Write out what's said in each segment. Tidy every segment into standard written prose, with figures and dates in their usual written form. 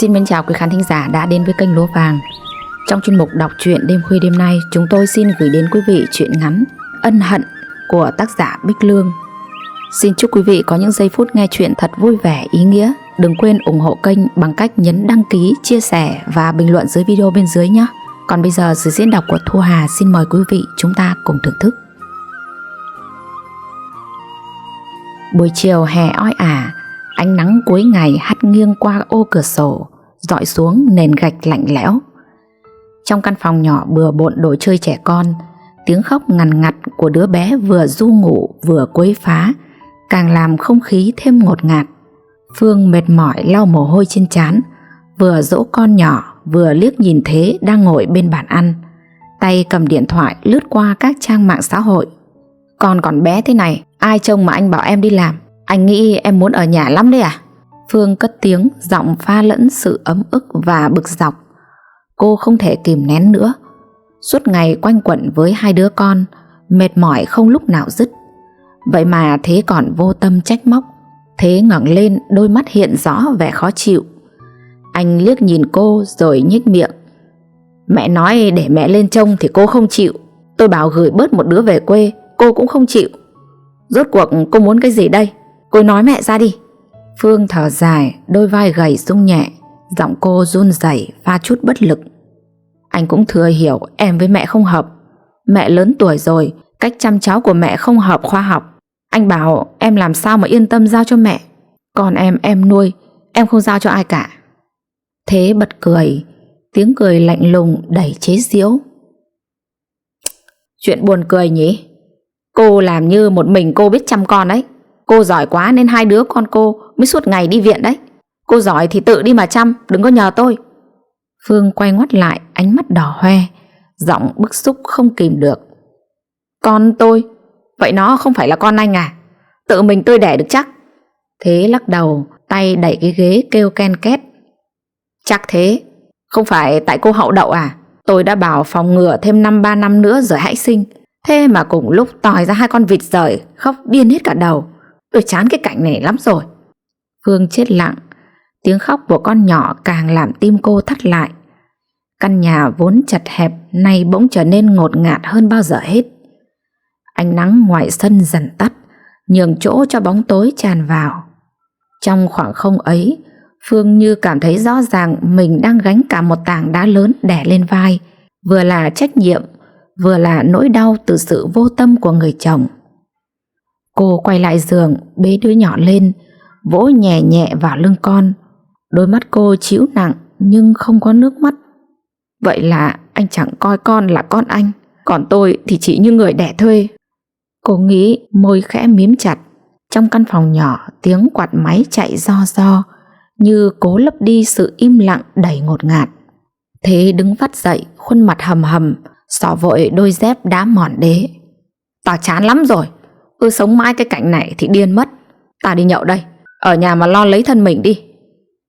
Xin mến chào quý khán thính giả đã đến với kênh Lúa Vàng. Trong chuyên mục đọc truyện đêm khuya đêm nay, chúng tôi xin gửi đến quý vị truyện ngắn Ân Hận của tác giả Bích Lương. Xin chúc quý vị có những giây phút nghe truyện thật vui vẻ, ý nghĩa. Đừng quên ủng hộ kênh bằng cách nhấn đăng ký, chia sẻ và bình luận dưới video bên dưới nhé. Còn bây giờ, sự diễn đọc của Thu Hà xin mời quý vị chúng ta cùng thưởng thức. Buổi chiều hè oi ả, ánh nắng cuối ngày hắt nghiêng qua ô cửa sổ, dọi xuống nền gạch lạnh lẽo. Trong căn phòng nhỏ bừa bộn đồ chơi trẻ con, tiếng khóc ngằn ngặt của đứa bé vừa ru ngủ vừa quấy phá càng làm không khí thêm ngột ngạt. Phương mệt mỏi lau mồ hôi trên trán, vừa dỗ con nhỏ vừa liếc nhìn Thế đang ngồi bên bàn ăn, tay cầm điện thoại lướt qua các trang mạng xã hội. Con còn bé thế này, ai trông mà anh bảo em đi làm? Anh nghĩ em muốn ở nhà lắm đấy à? Phương cất tiếng, giọng pha lẫn sự ấm ức và bực dọc. Cô không thể kìm nén nữa. Suốt ngày quanh quẩn với hai đứa con, mệt mỏi không lúc nào dứt. Vậy mà Thế còn vô tâm trách móc. Thế ngẩng lên, đôi mắt hiện rõ vẻ khó chịu. Anh liếc nhìn cô rồi nhếch miệng. Mẹ nói để mẹ lên trông thì cô không chịu. Tôi bảo gửi bớt một đứa về quê, cô cũng không chịu. Rốt cuộc cô muốn cái gì đây? Cô nói mẹ ra đi. Phương thở dài, đôi vai gầy rung nhẹ, giọng cô run rẩy pha chút bất lực. Anh cũng thừa hiểu em với mẹ không hợp. Mẹ lớn tuổi rồi, cách chăm cháu của mẹ không hợp khoa học. Anh bảo em làm sao mà yên tâm giao cho mẹ. Còn em nuôi, em không giao cho ai cả. Thế bật cười, tiếng cười lạnh lùng đầy chế giễu. Chuyện buồn cười nhỉ? Cô làm như một mình cô biết chăm con đấy. Cô giỏi quá nên hai đứa con cô mới suốt ngày đi viện đấy. Cô giỏi thì tự đi mà chăm, đừng có nhờ tôi. Phương quay ngoắt lại, ánh mắt đỏ hoe, giọng bức xúc không kìm được. Con tôi? Vậy nó không phải là con anh à? Tự mình tôi đẻ được chắc? Thế lắc đầu, tay đẩy cái ghế kêu ken két. Chắc thế. Không phải tại cô hậu đậu à? Tôi đã bảo phòng ngừa thêm 3 năm nữa rồi hãy sinh. Thế mà cùng lúc tòi ra hai con vịt rời, khóc điên hết cả đầu. Tôi chán cái cảnh này lắm rồi. Phương chết lặng. Tiếng khóc của con nhỏ càng làm tim cô thắt lại. Căn nhà vốn chật hẹp nay bỗng trở nên ngột ngạt hơn bao giờ hết. Ánh nắng ngoài sân dần tắt, nhường chỗ cho bóng tối tràn vào. Trong khoảng không ấy, Phương như cảm thấy rõ ràng mình đang gánh cả một tảng đá lớn đè lên vai, vừa là trách nhiệm, vừa là nỗi đau từ sự vô tâm của người chồng. Cô quay lại giường, bế đứa nhỏ lên, vỗ nhẹ nhẹ vào lưng con. Đôi mắt cô trĩu nặng nhưng không có nước mắt. Vậy là anh chẳng coi con là con anh, còn tôi thì chỉ như người đẻ thuê. Cô nghĩ, môi khẽ mím chặt. Trong căn phòng nhỏ, tiếng quạt máy chạy ro như cố lấp đi sự im lặng đầy ngột ngạt. Thế đứng vắt dậy, khuôn mặt hầm hầm, xỏ vội đôi dép đá mòn đế. Tao chán lắm rồi, cứ sống mãi cái cảnh này thì điên mất. Ta đi nhậu đây, ở nhà mà lo lấy thân mình đi.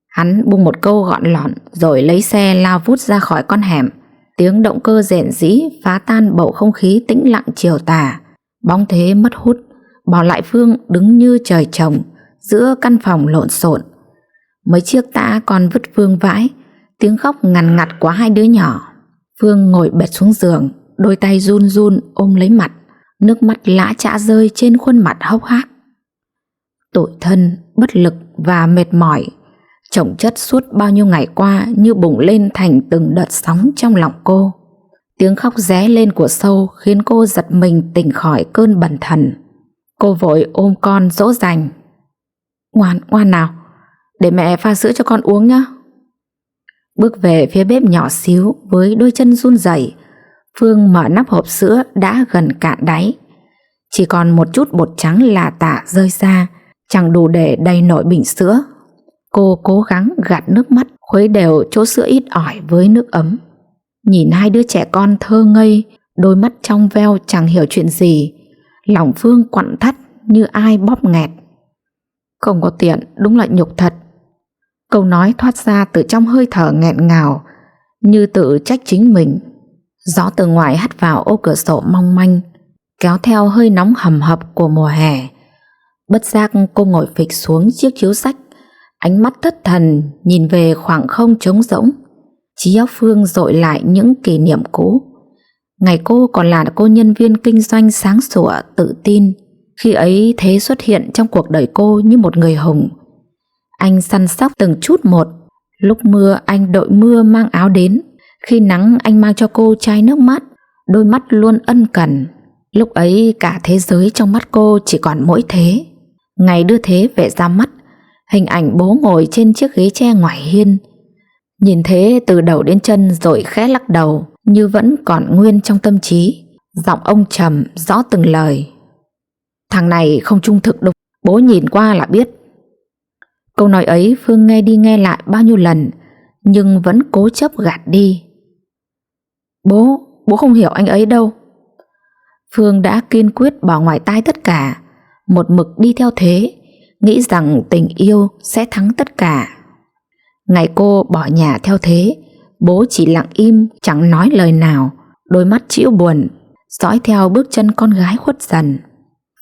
Hắn buông một câu gọn lọn rồi lấy xe lao vút ra khỏi con hẻm. Tiếng động cơ rền rĩ phá tan bầu không khí tĩnh lặng chiều tà. Bóng Thế mất hút, bỏ lại Phương đứng như trời trồng giữa căn phòng lộn xộn. Mấy chiếc tã còn vứt vương vãi, tiếng khóc ngằn ngặt của hai đứa nhỏ. Phương ngồi bệt xuống giường, đôi tay run run ôm lấy mặt, nước mắt lã chã rơi trên khuôn mặt hốc hác. Tủi thân, bất lực và mệt mỏi chồng chất suốt bao nhiêu ngày qua như bùng lên thành từng đợt sóng trong lòng cô. Tiếng khóc ré lên của Sâu khiến cô giật mình tỉnh khỏi cơn bần thần. Cô vội ôm con dỗ dành. Ngoan nào, để mẹ pha sữa cho con uống nhé. Bước về phía bếp nhỏ xíu với đôi chân run rẩy, Phương mở nắp hộp sữa đã gần cạn đáy. Chỉ còn một chút bột trắng là tả rơi ra, chẳng đủ để đầy nổi bình sữa. Cô cố gắng gạt nước mắt, khuấy đều chỗ sữa ít ỏi với nước ấm. Nhìn hai đứa trẻ con thơ ngây, đôi mắt trong veo chẳng hiểu chuyện gì, lòng Phương quặn thắt như ai bóp nghẹt. Không có tiền đúng là nhục thật. Câu nói thoát ra từ trong hơi thở nghẹn ngào, như tự trách chính mình. Gió từ ngoài hắt vào ô cửa sổ mong manh, kéo theo hơi nóng hầm hập của mùa hè. Bất giác cô ngồi phịch xuống chiếc chiếu sách, Ánh mắt thất thần nhìn về khoảng không trống rỗng. Trí óc Phương dội lại những kỷ niệm cũ. Ngày cô còn là cô nhân viên kinh doanh sáng sủa, tự tin. Khi ấy Thế xuất hiện trong cuộc đời cô như một người hùng. Anh săn sóc từng chút một. Lúc mưa anh đội mưa mang áo đến. Khi nắng anh mang cho cô chai nước mát. Đôi mắt luôn ân cần. Lúc ấy cả thế giới trong mắt cô chỉ còn mỗi Thế. Ngày đưa Thế về ra mắt, hình ảnh bố ngồi trên chiếc ghế tre ngoài hiên. Nhìn Thế từ đầu đến chân rồi khẽ lắc đầu, như vẫn còn nguyên trong tâm trí. Giọng ông trầm rõ từng lời. Thằng này không trung thực đâu, bố nhìn qua là biết. Câu nói ấy Phương nghe đi nghe lại bao nhiêu lần, nhưng vẫn cố chấp gạt đi. Bố không hiểu anh ấy đâu. Phương đã kiên quyết bỏ ngoài tai tất cả, một mực đi theo Thế, nghĩ rằng tình yêu sẽ thắng tất cả. Ngày cô bỏ nhà theo Thế, bố chỉ lặng im chẳng nói lời nào, đôi mắt trĩu buồn dõi theo bước chân con gái khuất dần.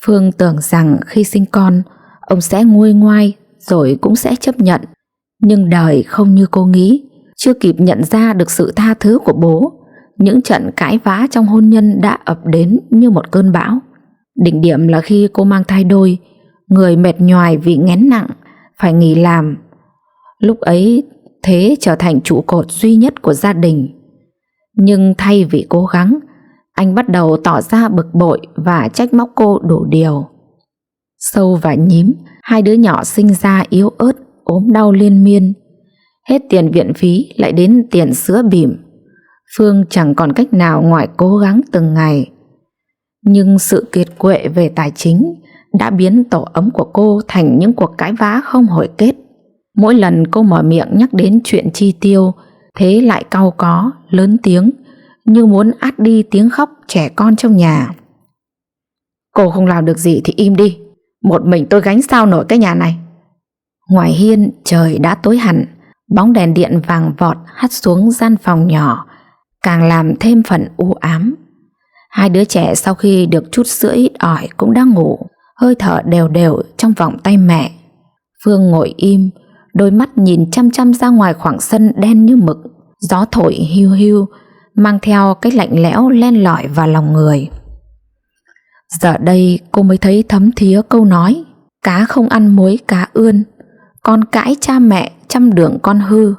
Phương tưởng rằng khi sinh con, ông sẽ nguôi ngoai rồi cũng sẽ chấp nhận. Nhưng đời không như cô nghĩ. Chưa kịp nhận ra được sự tha thứ của bố, những trận cãi vã trong hôn nhân đã ập đến như một cơn bão. Đỉnh điểm là khi cô mang thai đôi, người mệt nhoài vì nghén nặng, phải nghỉ làm. Lúc ấy Thế trở thành trụ cột duy nhất của gia đình. Nhưng thay vì cố gắng, anh bắt đầu tỏ ra bực bội và trách móc cô đủ điều. Sâu và Nhím, hai đứa nhỏ sinh ra yếu ớt, ốm đau liên miên. Hết tiền viện phí lại đến tiền sữa bỉm. Phương chẳng còn cách nào ngoài cố gắng từng ngày. Nhưng sự kiệt quệ về tài chính đã biến tổ ấm của cô thành những cuộc cãi vã không hồi kết. Mỗi lần cô mở miệng nhắc đến chuyện chi tiêu, Thế lại cau có, lớn tiếng, như muốn át đi tiếng khóc trẻ con trong nhà. Cô không làm được gì thì im đi, một mình tôi gánh sao nổi cái nhà này. Ngoài hiên trời đã tối hẳn, bóng đèn điện vàng vọt hắt xuống gian phòng nhỏ, càng làm thêm phần u ám. Hai đứa trẻ sau khi được chút sữa ít ỏi cũng đang ngủ, hơi thở đều đều trong vòng tay mẹ. Phương ngồi im, đôi mắt nhìn chăm chăm ra ngoài khoảng sân đen như mực. Gió thổi hiu hiu, mang theo cái lạnh lẽo len lỏi vào lòng người. Giờ đây cô mới thấy thấm thía câu nói cá không ăn muối cá ươn, con cãi cha mẹ trăm đường con hư.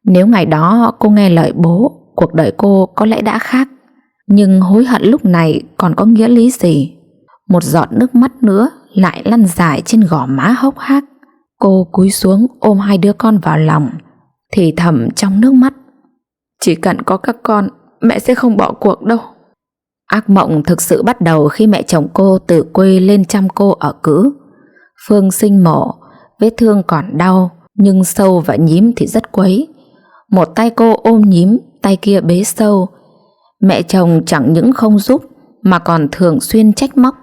Nếu ngày đó cô nghe lời bố, cuộc đời cô có lẽ đã khác. Nhưng hối hận lúc này còn có nghĩa lý gì? Một giọt nước mắt nữa lại lăn dài trên gò má hốc hác. Cô cúi xuống ôm hai đứa con vào lòng, thì thầm trong nước mắt: chỉ cần có các con, mẹ sẽ không bỏ cuộc đâu. Ác mộng thực sự bắt đầu khi mẹ chồng cô từ quê lên chăm cô ở cữ. Phương sinh mổ, vết thương còn đau, nhưng Sâu và Nhím thì rất quấy. Một tay cô ôm Nhím, tay kia bế Sâu. Mẹ chồng chẳng những không giúp mà còn thường xuyên trách móc: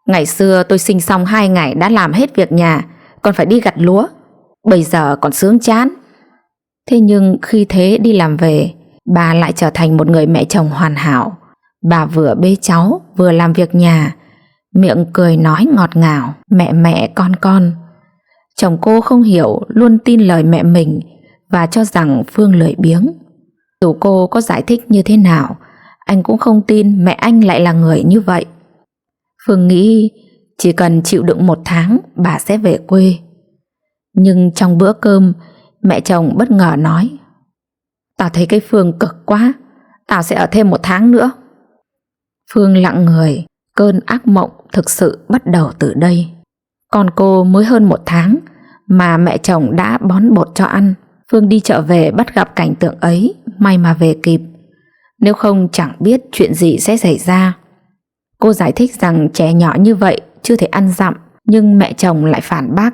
ngày xưa tôi sinh xong 2 ngày đã làm hết việc nhà, còn phải đi gặt lúa, bây giờ còn sướng chán. Thế nhưng khi Thế đi làm về, bà lại trở thành một người mẹ chồng hoàn hảo. Bà vừa bế cháu vừa làm việc nhà, miệng cười nói ngọt ngào: mẹ mẹ con. Chồng cô không hiểu, luôn tin lời mẹ mình và cho rằng Phương lười biếng. Dù cô có giải thích như thế nào, anh cũng không tin mẹ anh lại là người như vậy. Phương nghĩ chỉ cần chịu đựng 1 tháng bà sẽ về quê. Nhưng trong bữa cơm, mẹ chồng bất ngờ nói: tao thấy cái Phương cực quá, tao sẽ ở thêm 1 tháng nữa. Phương lặng người, cơn ác mộng thực sự bắt đầu từ đây. Con cô mới hơn 1 tháng mà mẹ chồng đã bón bột cho ăn. Phương đi chợ về bắt gặp cảnh tượng ấy, may mà về kịp, nếu không chẳng biết chuyện gì sẽ xảy ra. Cô giải thích rằng trẻ nhỏ như vậy chưa thể ăn dặm, nhưng mẹ chồng lại phản bác: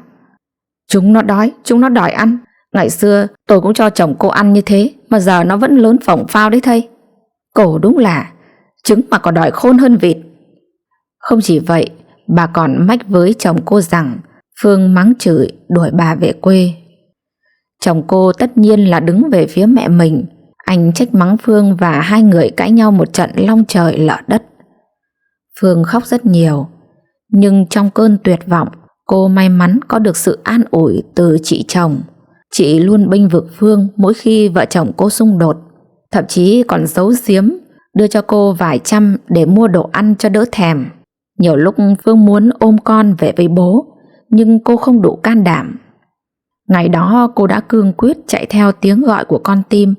chúng nó đói, chúng nó đòi ăn. Ngày xưa tôi cũng cho chồng cô ăn như thế, mà giờ nó vẫn lớn phổng phao đấy thây. Cổ đúng là trứng mà còn đòi khôn hơn vịt. Không chỉ vậy, bà còn mách với chồng cô rằng Phương mắng chửi đuổi bà về quê. Chồng cô tất nhiên là đứng về phía mẹ mình. Anh trách mắng Phương và hai người cãi nhau một trận long trời lở đất. Phương khóc rất nhiều, nhưng trong cơn tuyệt vọng, Cô may mắn có được sự an ủi từ chị chồng. Chị luôn bênh vực Phương mỗi khi vợ chồng cô xung đột, thậm chí còn giấu giếm đưa cho cô vài trăm để mua đồ ăn cho đỡ thèm. Nhiều lúc Phương muốn ôm con về với bố, nhưng cô không đủ can đảm. Ngày đó cô đã cương quyết chạy theo tiếng gọi của con tim,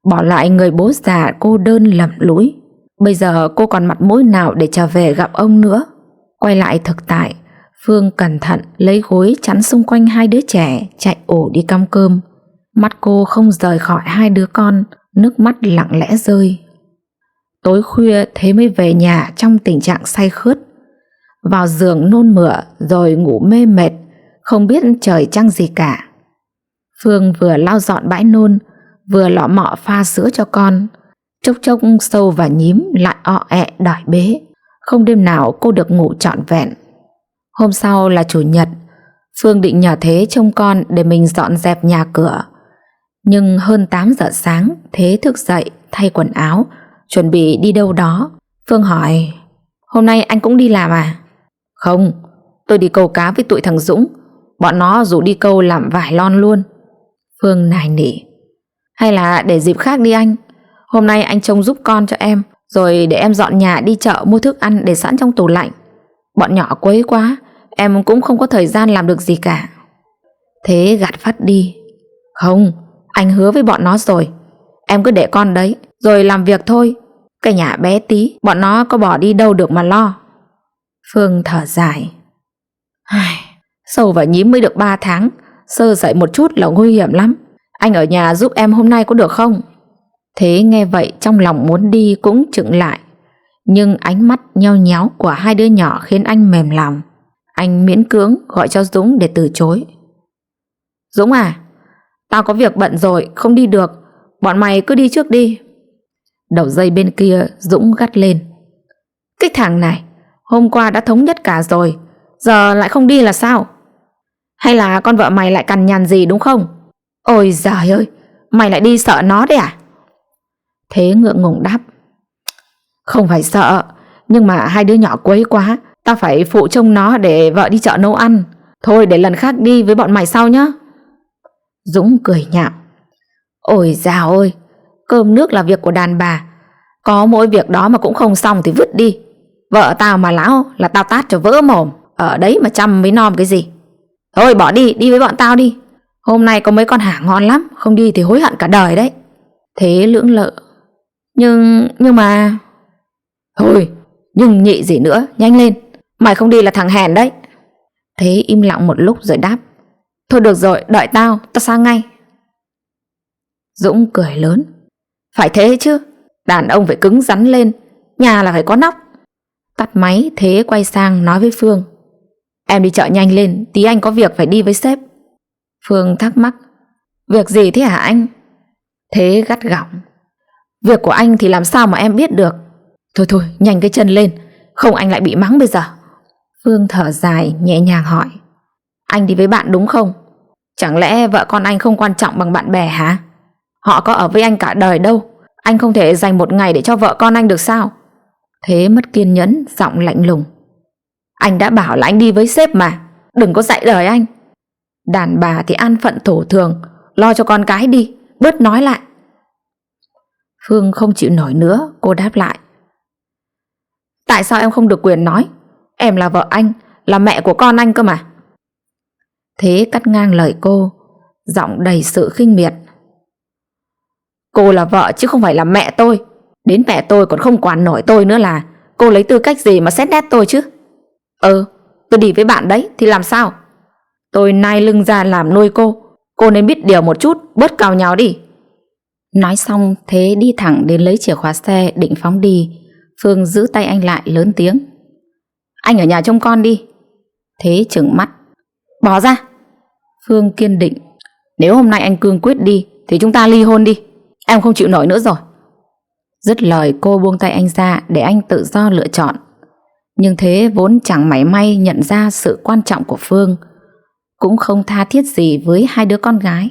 bỏ lại người bố già cô đơn lầm lũi. Bây giờ cô còn mặt mũi nào để trở về gặp ông nữa. Quay lại thực tại, Phương cẩn thận lấy gối chắn xung quanh hai đứa trẻ chạy ổ đi cắm cơm. Mắt cô không rời khỏi hai đứa con, nước mắt lặng lẽ rơi. Tối khuya thế mới về nhà trong tình trạng say khướt. Vào giường nôn mửa rồi ngủ mê mệt, không biết trời trăng gì cả. Phương vừa lau dọn bãi nôn, vừa lọ mọ pha sữa cho con. Chốc chốc Sâu và Nhím lại ọ ẹ đòi bế. Không đêm nào cô được ngủ trọn vẹn. Hôm sau là chủ nhật, Phương định nhờ Thế trông con để mình dọn dẹp nhà cửa. Nhưng hơn 8 giờ sáng, Thế thức dậy thay quần áo, chuẩn bị đi đâu đó. Phương hỏi: "Hôm nay anh cũng đi làm à?" "Không, tôi đi câu cá với tụi thằng Dũng. Bọn nó rủ đi câu làm vải lon luôn." Phương nài nỉ: "Hay là để dịp khác đi anh. Hôm nay anh trông giúp con cho em, rồi để em dọn nhà đi chợ mua thức ăn để sẵn trong tủ lạnh. Bọn nhỏ quấy quá, em cũng không có thời gian làm được gì cả." Thế gạt phắt đi: "Không, anh hứa với bọn nó rồi. Em cứ để con đấy, rồi làm việc thôi. Cái nhà bé tí, bọn nó có bỏ đi đâu được mà lo." Phương thở dài: "Sâu và Nhím mới được 3 tháng, sơ sẩy một chút là nguy hiểm lắm. Anh ở nhà giúp em hôm nay có được không?" Thế nghe vậy trong lòng muốn đi cũng chững lại. Nhưng ánh mắt nheo nhéo của hai đứa nhỏ khiến anh mềm lòng. Anh miễn cưỡng gọi cho Dũng để từ chối: "Dũng à, tao có việc bận rồi, không đi được. Bọn mày cứ đi trước đi." Đầu dây bên kia Dũng gắt lên: "Cái thằng này, hôm qua đã thống nhất cả rồi, giờ lại không đi là sao? Hay là con vợ mày lại cằn nhằn gì đúng không? Ôi giời ơi, mày lại đi sợ nó đấy à?" Thế ngượng ngùng đáp: "Không phải sợ, nhưng mà hai đứa nhỏ quấy quá, tao phải phụ trông nó để vợ đi chợ nấu ăn. Thôi để lần khác đi với bọn mày sau nhá." Dũng cười nhạo: "Ôi dào ơi, cơm nước là việc của đàn bà, có mỗi việc đó mà cũng không xong thì vứt đi. Vợ tao mà láo là tao tát cho vỡ mồm, ở đấy mà chăm với nom cái gì. Thôi bỏ đi, đi với bọn tao đi. Hôm nay có mấy con hả ngon lắm, không đi thì hối hận cả đời đấy." Thế lưỡng lự: Nhưng mà..." "Thôi, nhưng nhị gì nữa, nhanh lên. Mày không đi là thằng hèn đấy." Thế im lặng một lúc rồi đáp: "Thôi được rồi, đợi tao sang ngay." Dũng cười lớn: "Phải thế chứ, đàn ông phải cứng rắn lên, nhà là phải có nóc." Tắt máy, Thế quay sang nói với Phương: "Em đi chợ nhanh lên, tí anh có việc phải đi với sếp." Phương thắc mắc: "Việc gì thế hả anh?" Thế gắt gỏng: "Việc của anh thì làm sao mà em biết được. Thôi thôi, nhanh cái chân lên, không anh lại bị mắng bây giờ." Phương thở dài nhẹ nhàng hỏi: "Anh đi với bạn đúng không? Chẳng lẽ vợ con anh không quan trọng bằng bạn bè hả? Họ có ở với anh cả đời đâu, anh không thể dành một ngày để cho vợ con anh được sao?" Thế mất kiên nhẫn, giọng lạnh lùng: "Anh đã bảo là anh đi với sếp mà, đừng có dạy đời anh. Đàn bà thì an phận thổ thường, lo cho con cái đi, bớt nói lại." Phương không chịu nổi nữa, cô đáp lại: "Tại sao em không được quyền nói? Em là vợ anh, là mẹ của con anh cơ mà." Thế cắt ngang lời cô, giọng đầy sự khinh miệt: "Cô là vợ chứ không phải là mẹ tôi. Đến mẹ tôi còn không quản nổi tôi nữa là cô lấy tư cách gì mà xét nét tôi chứ? Tôi đi với bạn đấy thì làm sao? Tôi nai lưng ra làm nuôi cô nên biết điều một chút, bớt cào nhào đi." Nói xong Thế đi thẳng đến lấy chìa khóa xe định phóng đi. Phương giữ tay anh lại lớn tiếng: "Anh ở nhà trông con đi." Thế trừng mắt: "Bỏ ra." Phương kiên định: "Nếu hôm nay anh cương quyết đi thì chúng ta ly hôn đi, em không chịu nổi nữa rồi." Dứt lời cô buông tay anh ra để anh tự do lựa chọn. Nhưng Thế vốn chẳng mảy may nhận ra sự quan trọng của Phương, cũng không tha thiết gì với hai đứa con gái.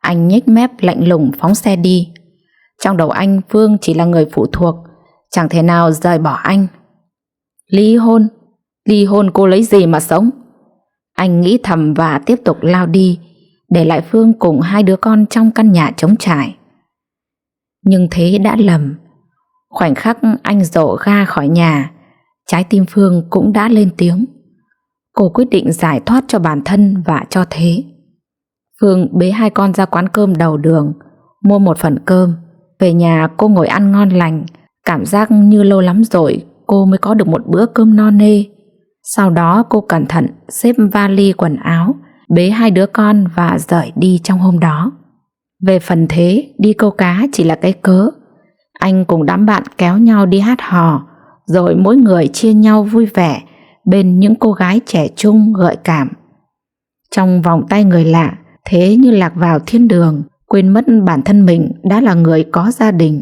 Anh nhếch mép lạnh lùng phóng xe đi. Trong đầu anh, Phương chỉ là người phụ thuộc, chẳng thể nào rời bỏ anh. Ly hôn cô lấy gì mà sống? Anh nghĩ thầm và tiếp tục lao đi, để lại Phương cùng hai đứa con trong căn nhà trống trải. Nhưng thế đã lầm. Khoảnh khắc anh dỗ ga khỏi nhà, trái tim Phương cũng đã lên tiếng. Cô quyết định giải thoát cho bản thân và cho Thế. Phương bế hai con ra quán cơm đầu đường, mua một phần cơm. Về nhà cô ngồi ăn ngon lành, cảm giác như lâu lắm rồi cô mới có được một bữa cơm no nê. Sau đó cô cẩn thận xếp vali quần áo, bế hai đứa con và rời đi trong hôm đó. Về phần Thế, đi câu cá chỉ là cái cớ. Anh cùng đám bạn kéo nhau đi hát hò, rồi mỗi người chia nhau vui vẻ bên những cô gái trẻ trung gợi cảm. Trong vòng tay người lạ, Thế như lạc vào thiên đường, quên mất bản thân mình đã là người có gia đình,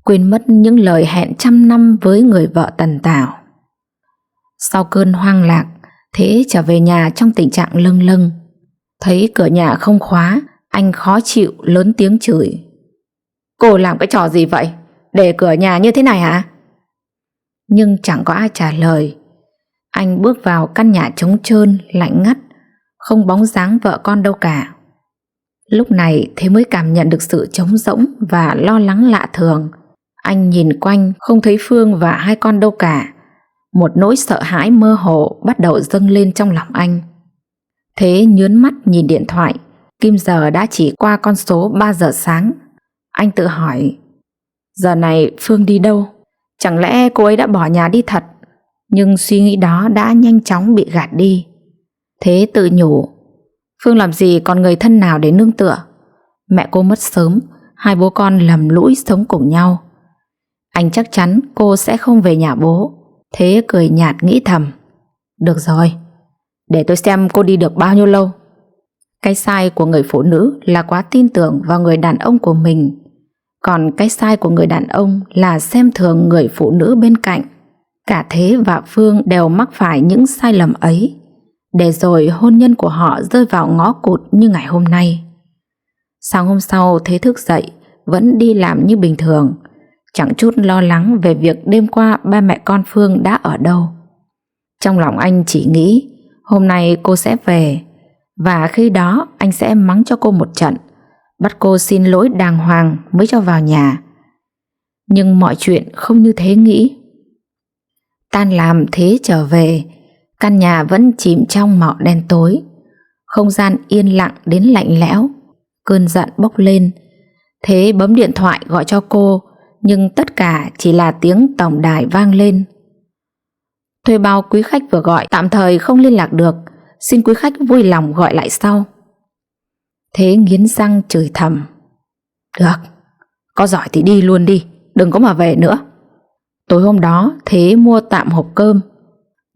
quên mất những lời hẹn trăm năm với người vợ tần tảo. Sau cơn hoang lạc, Thế trở về nhà trong tình trạng lâng lâng. Thấy cửa nhà không khóa, anh khó chịu lớn tiếng chửi. Cô làm cái trò gì vậy? Để cửa nhà như thế này hả? Nhưng chẳng có ai trả lời. Anh bước vào căn nhà trống trơn, lạnh ngắt, không bóng dáng vợ con đâu cả. Lúc này Thế mới cảm nhận được sự trống rỗng và lo lắng lạ thường. Anh nhìn quanh không thấy Phương và hai con đâu cả. Một nỗi sợ hãi mơ hồ bắt đầu dâng lên trong lòng anh. Thế nhớn mắt nhìn điện thoại, kim giờ đã chỉ qua con số 3 giờ sáng. Anh tự hỏi, giờ này Phương đi đâu? Chẳng lẽ cô ấy đã bỏ nhà đi thật? Nhưng suy nghĩ đó đã nhanh chóng bị gạt đi. Thế tự nhủ, Phương làm gì còn người thân nào để nương tựa? Mẹ cô mất sớm, hai bố con lầm lũi sống cùng nhau. Anh chắc chắn cô sẽ không về nhà bố. Thế cười nhạt nghĩ thầm, được rồi, để tôi xem cô đi được bao nhiêu lâu. Cái sai của người phụ nữ là quá tin tưởng vào người đàn ông của mình, còn cái sai của người đàn ông là xem thường người phụ nữ bên cạnh. Cả Thế và Phương đều mắc phải những sai lầm ấy, để rồi hôn nhân của họ rơi vào ngõ cụt như ngày hôm nay. Sáng hôm sau Thế thức dậy, vẫn đi làm như bình thường, chẳng chút lo lắng về việc đêm qua ba mẹ con Phương đã ở đâu. Trong lòng anh chỉ nghĩ hôm nay cô sẽ về, và khi đó anh sẽ mắng cho cô một trận, bắt cô xin lỗi đàng hoàng mới cho vào nhà. Nhưng mọi chuyện không như Thế nghĩ. Tan làm Thế trở về, căn nhà vẫn chìm trong màu đen tối, không gian yên lặng đến lạnh lẽo. Cơn giận bốc lên, Thế bấm điện thoại gọi cho cô, nhưng tất cả chỉ là tiếng tổng đài vang lên. Thuê bao quý khách vừa gọi tạm thời không liên lạc được, xin quý khách vui lòng gọi lại sau. Thế nghiến răng chửi thầm, được, có giỏi thì đi luôn đi, đừng có mà về nữa. Tối hôm đó Thế mua tạm hộp cơm,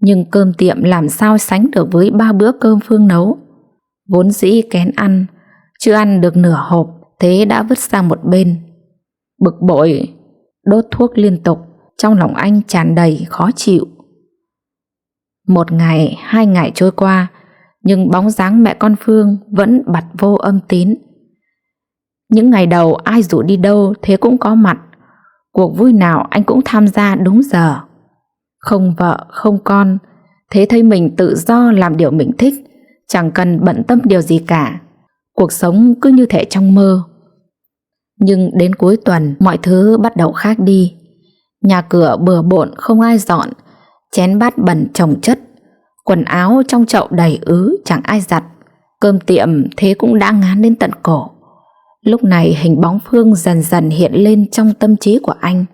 nhưng cơm tiệm làm sao sánh được với 3 bữa cơm Phương nấu. Vốn dĩ kén ăn, chưa ăn được nửa hộp, Thế đã vứt sang một bên. Bực bội, đốt thuốc liên tục, trong lòng anh tràn đầy khó chịu. Một ngày, 2 ngày trôi qua, nhưng bóng dáng mẹ con Phương vẫn bặt vô âm tín. Những ngày đầu ai rủ đi đâu Thế cũng có mặt, cuộc vui nào anh cũng tham gia đúng giờ. Không vợ, không con, Thế thấy mình tự do làm điều mình thích, chẳng cần bận tâm điều gì cả. Cuộc sống cứ như thể trong mơ. Nhưng đến cuối tuần mọi thứ bắt đầu khác đi. Nhà cửa bừa bộn không ai dọn, chén bát bẩn chồng chất, quần áo trong chậu đầy ứ chẳng ai giặt. Cơm tiệm Thế cũng đã ngán đến tận cổ. Lúc này hình bóng Phương dần dần hiện lên trong tâm trí của anh.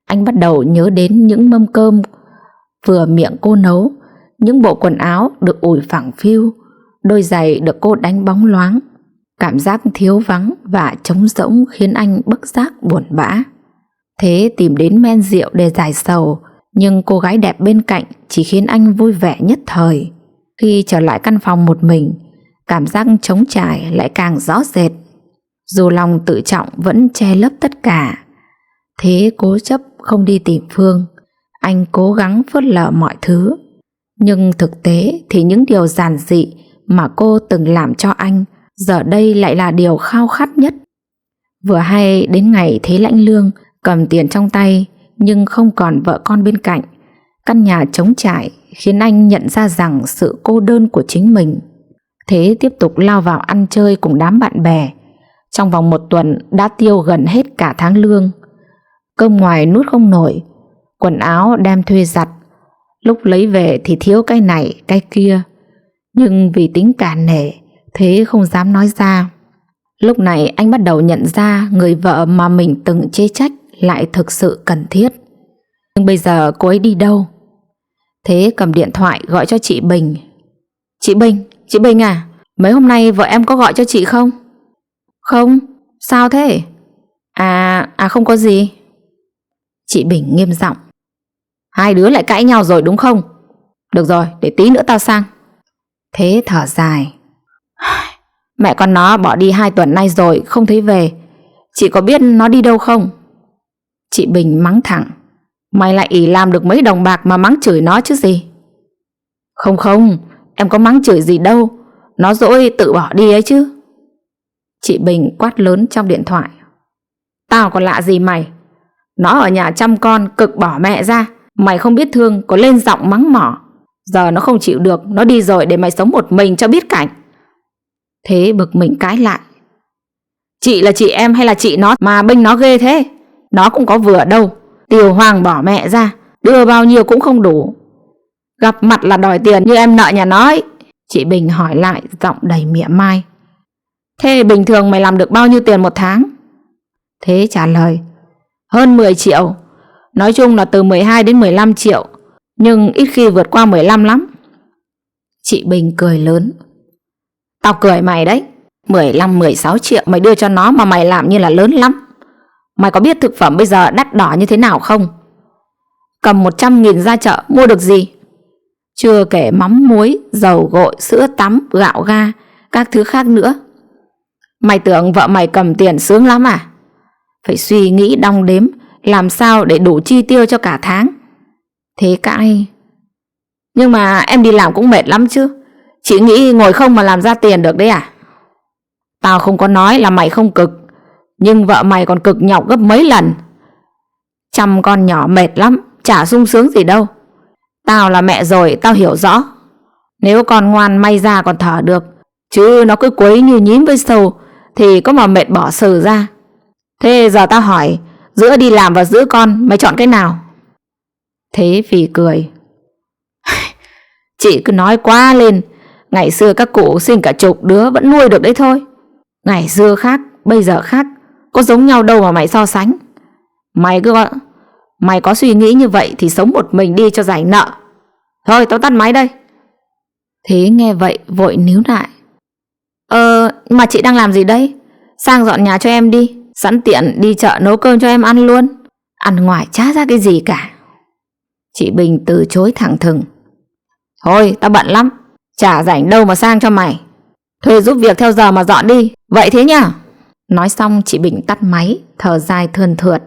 Anh bắt đầu nhớ đến những mâm cơm vừa miệng cô nấu, những bộ quần áo được ủi phẳng phiu, đôi giày được cô đánh bóng loáng. Cảm giác thiếu vắng và trống rỗng khiến anh bất giác buồn bã. Thế tìm đến men rượu để giải sầu, nhưng cô gái đẹp bên cạnh chỉ khiến anh vui vẻ nhất thời. Khi trở lại căn phòng một mình, cảm giác trống trải lại càng rõ rệt. Dù lòng tự trọng vẫn che lấp tất cả, Thế cố chấp không đi tìm Phương. Anh cố gắng phớt lờ mọi thứ, nhưng thực tế thì những điều giản dị mà cô từng làm cho anh giờ đây lại là điều khao khát nhất. Vừa hay đến ngày Thế lãnh lương, cầm tiền trong tay nhưng không còn vợ con bên cạnh, căn nhà trống trải khiến anh nhận ra rằng sự cô đơn của chính mình. Thế tiếp tục lao vào ăn chơi cùng đám bạn bè. Trong vòng 1 tuần đã tiêu gần hết cả tháng lương. Cơm ngoài nuốt không nổi, quần áo đem thuê giặt, lúc lấy về thì thiếu cái này cái kia. Nhưng vì tính cản nể, Thế không dám nói ra. Lúc này anh bắt đầu nhận ra người vợ mà mình từng chê trách lại thực sự cần thiết. Nhưng bây giờ cô ấy đi đâu? Thế cầm điện thoại gọi cho chị Bình. Chị Bình à, mấy hôm nay vợ em có gọi cho chị không? Không, sao thế? Không có gì. Chị Bình nghiêm giọng. Hai đứa lại cãi nhau rồi đúng không? Được rồi, để tí nữa tao sang. Thế thở dài. Mẹ con nó bỏ đi 2 tuần nay rồi, không thấy về. Chị có biết nó đi đâu không? Chị Bình mắng thẳng. Mày lại ỷ làm được mấy đồng bạc mà mắng chửi nó chứ gì? Không, em có mắng chửi gì đâu. Nó dỗi tự bỏ đi ấy chứ. Chị Bình quát lớn trong điện thoại. Tao còn lạ gì mày? Nó ở nhà chăm con cực bỏ mẹ ra, mày không biết thương có lên giọng mắng mỏ. Giờ nó không chịu được, nó đi rồi để mày sống một mình cho biết cảnh. Thế bực mình cãi lại. Chị là chị em hay là chị nó mà bênh nó ghê thế? Nó cũng có vừa đâu. Tiều hoàng bỏ mẹ ra, đưa bao nhiêu cũng không đủ. Gặp mặt là đòi tiền như em nợ nhà nó ấy. Chị Bình hỏi lại giọng đầy mỉa mai. Thế bình thường mày làm được bao nhiêu tiền 1 tháng? Thế trả lời. Hơn 10 triệu. Nói chung là từ 12 đến 15 triệu, nhưng ít khi vượt qua 15 lắm. Chị Bình cười lớn. Tao cười mày đấy. 15-16 triệu mày đưa cho nó mà mày làm như là lớn lắm. Mày có biết thực phẩm bây giờ đắt đỏ như thế nào không? Cầm 100.000 ra chợ mua được gì? Chưa kể mắm muối, dầu gội, sữa tắm, gạo ga, các thứ khác nữa. Mày tưởng vợ mày cầm tiền sướng lắm à? Phải suy nghĩ đong đếm làm sao để đủ chi tiêu cho cả tháng. Thế cãi. Nhưng mà em đi làm cũng mệt lắm chứ. Chị nghĩ ngồi không mà làm ra tiền được đấy à? Tao không có nói là mày không cực, nhưng vợ mày còn cực nhọc gấp mấy lần. Chăm con nhỏ mệt lắm, chả sung sướng gì đâu. Tao là mẹ rồi, tao hiểu rõ. Nếu con ngoan may ra còn thở được, chứ nó cứ quấy như nhím với sâu thì có mà mệt bỏ xử ra. Thế giờ tao hỏi, giữa đi làm và giữ con, mày chọn cái nào? Thế Phì cười. Chị cứ nói quá lên. Ngày xưa các cụ sinh cả chục đứa vẫn nuôi được đấy thôi. Ngày xưa khác, bây giờ khác, có giống nhau đâu mà mày so sánh. Mày có suy nghĩ như vậy thì sống một mình đi cho giải nợ. Thôi tao tắt máy đây. Thế nghe vậy vội níu lại. Mà chị đang làm gì đấy? Sang dọn nhà cho em đi, sẵn tiện đi chợ nấu cơm cho em ăn luôn. Ăn ngoài chả ra cái gì cả. Chị Bình từ chối thẳng thừng. Thôi tao bận lắm, chả rảnh đâu mà sang cho mày. Thuê giúp việc theo giờ mà dọn đi. Vậy thế nhá. Nói xong chị Bình tắt máy, thở dài thườn thượt.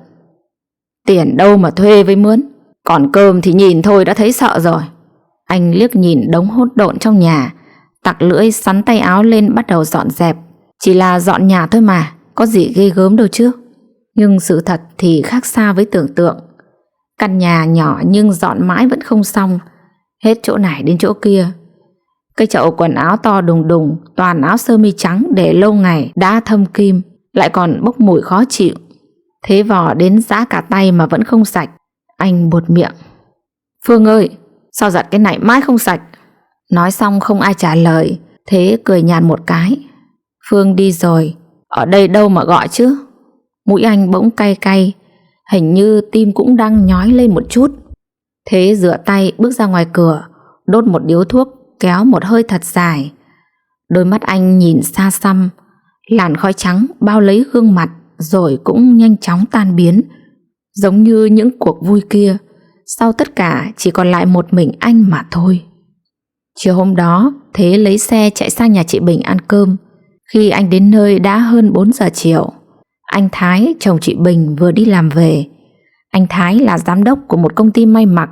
Tiền đâu mà thuê với mướn, còn cơm thì nhìn thôi đã thấy sợ rồi. Anh liếc nhìn đống hỗn độn trong nhà, tặc lưỡi sắn tay áo lên bắt đầu dọn dẹp. Chỉ là dọn nhà thôi mà, có gì ghê gớm đâu chứ. Nhưng sự thật thì khác xa với tưởng tượng. Căn nhà nhỏ nhưng dọn mãi vẫn không xong, hết chỗ này đến chỗ kia. Cái chậu quần áo to đùng đùng, toàn áo sơ mi trắng để lâu ngày đã thâm kim, lại còn bốc mùi khó chịu. Thế vò đến rã cả tay mà vẫn không sạch. Anh buột miệng. Phương ơi, sao giặt cái này mãi không sạch? Nói xong không ai trả lời. Thế cười nhạt một cái. Phương đi rồi, ở đây đâu mà gọi chứ. Mũi anh bỗng cay cay, hình như tim cũng đang nhói lên một chút. Thế rửa tay bước ra ngoài cửa, đốt một điếu thuốc, kéo một hơi thật dài. Đôi mắt anh nhìn xa xăm, làn khói trắng bao lấy gương mặt rồi cũng nhanh chóng tan biến. Giống như những cuộc vui kia, sau tất cả chỉ còn lại một mình anh mà thôi. Chiều hôm đó, Thế lấy xe chạy sang nhà chị Bình ăn cơm. Khi anh đến nơi đã hơn 4 giờ chiều. Anh Thái, chồng chị Bình vừa đi làm về. Anh Thái là giám đốc của một công ty may mặc,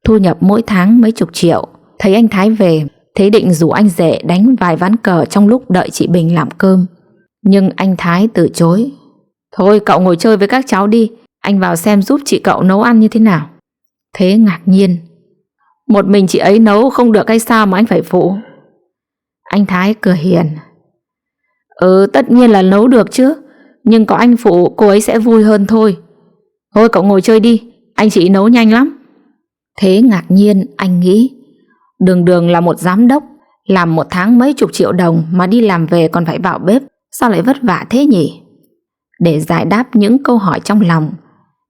thu nhập mỗi tháng mấy chục triệu. Thấy anh Thái về, Thế định rủ anh rể đánh vài ván cờ trong lúc đợi chị Bình làm cơm. Nhưng anh Thái từ chối. Thôi cậu ngồi chơi với các cháu đi, anh vào xem giúp chị cậu nấu ăn như thế nào. Thế ngạc nhiên. Một mình chị ấy nấu không được hay sao mà anh phải phụ? Anh Thái cười hiền. Tất nhiên là nấu được chứ, nhưng có anh phụ cô ấy sẽ vui hơn thôi. Thôi cậu ngồi chơi đi, anh chị nấu nhanh lắm. Thế ngạc nhiên anh nghĩ, đường đường là một giám đốc, làm một tháng mấy chục triệu đồng mà đi làm về còn phải vào bếp, sao lại vất vả thế nhỉ? Để giải đáp những câu hỏi trong lòng,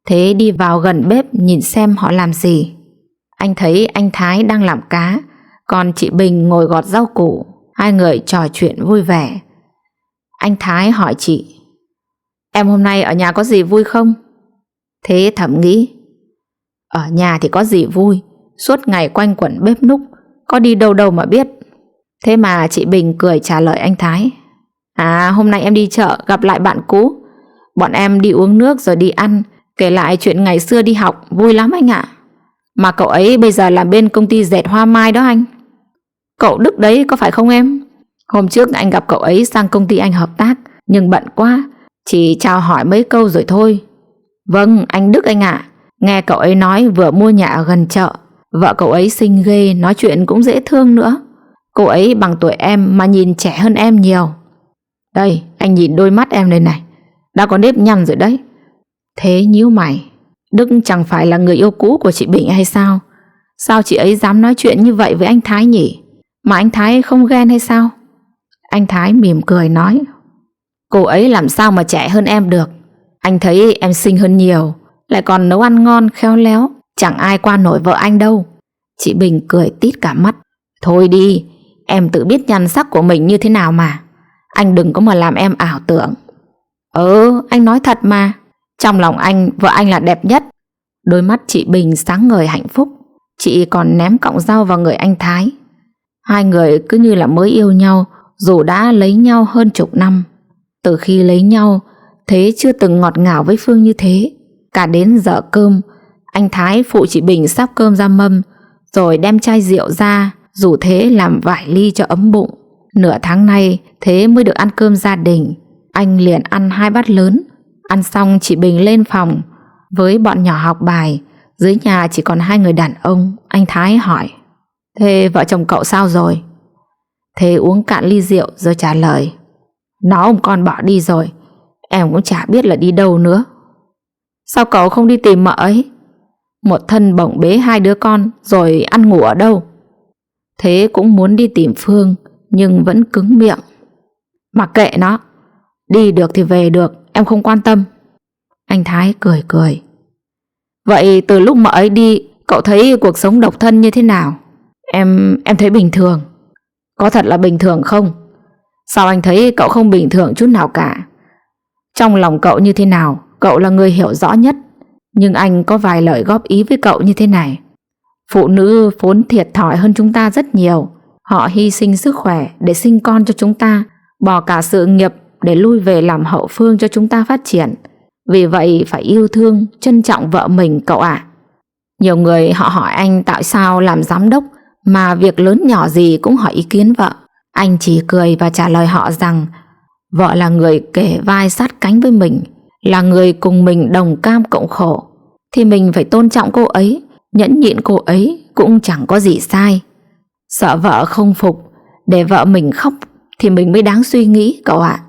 Thế đi vào gần bếp nhìn xem họ làm gì. Anh thấy anh Thái đang làm cá, còn chị Bình ngồi gọt rau củ. Hai người trò chuyện vui vẻ. Anh Thái hỏi chị: em hôm nay ở nhà có gì vui không? Thế thầm nghĩ: ở nhà thì có gì vui, suốt ngày quanh quẩn bếp núc, có đi đâu đâu mà biết. Thế mà chị Bình cười trả lời anh Thái: hôm nay em đi chợ gặp lại bạn cũ, bọn em đi uống nước rồi đi ăn, kể lại chuyện ngày xưa đi học, vui lắm anh ạ. Mà cậu ấy bây giờ làm bên công ty dệt Hoa Mai đó anh. Cậu Đức đấy có phải không em? Hôm trước anh gặp cậu ấy sang công ty anh hợp tác, nhưng bận quá, chỉ chào hỏi mấy câu rồi thôi. Vâng, anh Đức anh ạ. Nghe cậu ấy nói vừa mua nhà ở gần chợ, vợ cậu ấy xinh ghê, nói chuyện cũng dễ thương nữa. Cô ấy bằng tuổi em mà nhìn trẻ hơn em nhiều. Đây, anh nhìn đôi mắt em đây này, đã có nếp nhăn rồi đấy. Thế nhíu mày: Đức chẳng phải là người yêu cũ của chị Bình hay sao? Sao chị ấy dám nói chuyện như vậy với anh Thái nhỉ? Mà anh Thái không ghen hay sao? Anh Thái mỉm cười nói: cô ấy làm sao mà trẻ hơn em được. Anh thấy em xinh hơn nhiều, lại còn nấu ăn ngon khéo léo, chẳng ai qua nổi vợ anh đâu. Chị Bình cười tít cả mắt: thôi đi, em tự biết nhan sắc của mình như thế nào mà. Anh đừng có mà làm em ảo tưởng. Anh nói thật mà. Trong lòng anh, vợ anh là đẹp nhất. Đôi mắt chị Bình sáng ngời hạnh phúc. Chị còn ném cọng rau vào người anh Thái. Hai người cứ như là mới yêu nhau, dù đã lấy nhau hơn chục năm. Từ khi lấy nhau, Thế chưa từng ngọt ngào với Phương như thế. Cả đến giờ cơm, anh Thái phụ chị Bình sắp cơm ra mâm, rồi đem chai rượu ra rủ Thế làm vài ly cho ấm bụng. Nửa tháng nay Thế mới được ăn cơm gia đình. Anh liền ăn 2 bát lớn. Ăn xong chị Bình lên phòng với bọn nhỏ học bài. Dưới nhà chỉ còn 2 người đàn ông. Anh Thái hỏi: thế vợ chồng cậu sao rồi? Thế uống cạn ly rượu rồi trả lời: nó ông con bỏ đi rồi, em cũng chả biết là đi đâu nữa. Sao cậu không đi tìm mợ ấy? Một thân bổng bế 2 đứa con rồi ăn ngủ ở đâu? Thế cũng muốn đi tìm Phương, nhưng vẫn cứng miệng: mặc kệ nó, đi được thì về được, em không quan tâm. Anh Thái cười cười: vậy từ lúc mợ ấy đi, cậu thấy cuộc sống độc thân như thế nào? Em thấy bình thường. Có thật là bình thường không? Sao anh thấy cậu không bình thường chút nào cả? Trong lòng cậu như thế nào, cậu là người hiểu rõ nhất. Nhưng anh có vài lời góp ý với cậu như thế này: phụ nữ vốn thiệt thòi hơn chúng ta rất nhiều. Họ hy sinh sức khỏe để sinh con cho chúng ta, bỏ cả sự nghiệp để lui về làm hậu phương cho chúng ta phát triển. Vì vậy phải yêu thương, trân trọng vợ mình cậu ạ. Nhiều người họ hỏi anh tại sao làm giám đốc mà việc lớn nhỏ gì cũng hỏi ý kiến vợ. Anh chỉ cười và trả lời họ rằng vợ là người kề vai sát cánh với mình, là người cùng mình đồng cam cộng khổ, thì mình phải tôn trọng cô ấy, nhẫn nhịn cô ấy cũng chẳng có gì sai. Sợ vợ không phục, để vợ mình khóc thì mình mới đáng suy nghĩ cậu ạ.